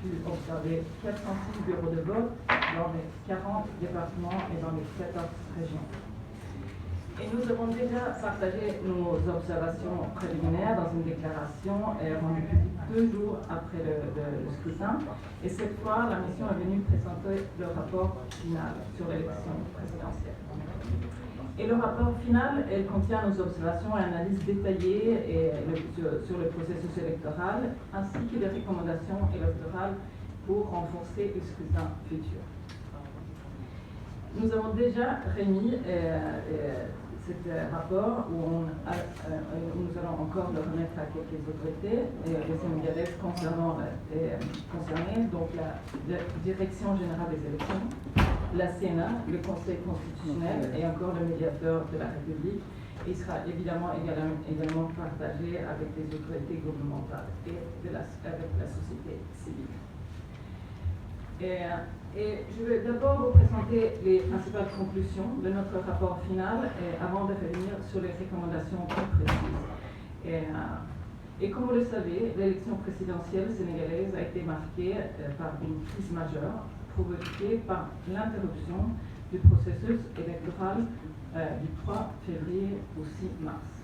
pu observer 406 bureaux de vote dans les 40 départements et dans les 14 régions. Et nous avons déjà partagé nos observations préliminaires dans une déclaration rendue publique 2 jours après le scrutin. Et cette fois, la mission est venue présenter le rapport final sur l'élection présidentielle. Et le rapport final, elle contient nos observations et analyses détaillées sur le processus électoral, ainsi que des recommandations électorales pour renforcer le scrutin futur. Nous avons déjà remis cet rapport où nous allons encore le remettre à quelques autorités, les Sénégalaises concernées, donc la Direction générale des élections, la Sénat, le Conseil constitutionnel et encore le médiateur de la République. Il sera évidemment également partagé avec les autorités gouvernementales et avec la société civile. Et je vais d'abord vous présenter les principales conclusions de notre rapport final avant de revenir sur les recommandations plus précises. Et comme vous le savez, l'élection présidentielle sénégalaise a été marquée par une crise majeure provoquée par l'interruption du processus électoral du 3 février au 6 mars.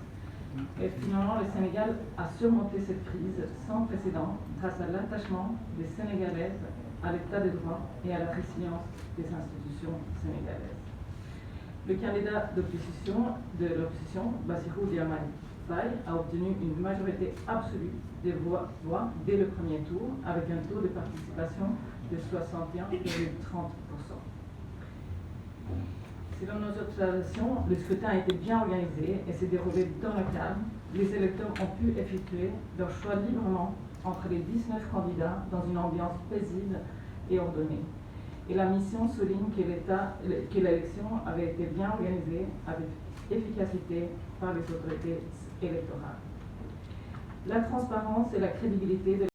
Et finalement, le Sénégal a surmonté cette crise sans précédent grâce à l'attachement des Sénégalaises à l'état de droit et à la résilience des institutions sénégalaises. Le candidat de l'opposition, Bassirou Diomaye Faye, a obtenu une majorité absolue des voix dès le premier tour, avec un taux de participation de 61,30%. Selon nos observations, le scrutin a été bien organisé et s'est déroulé dans le calme. Les électeurs ont pu effectuer leur choix librement entre les 19 candidats dans une ambiance paisible et ordonnée. Et la mission souligne que l'élection avait été bien organisée avec efficacité par les autorités électorales. La transparence et la crédibilité de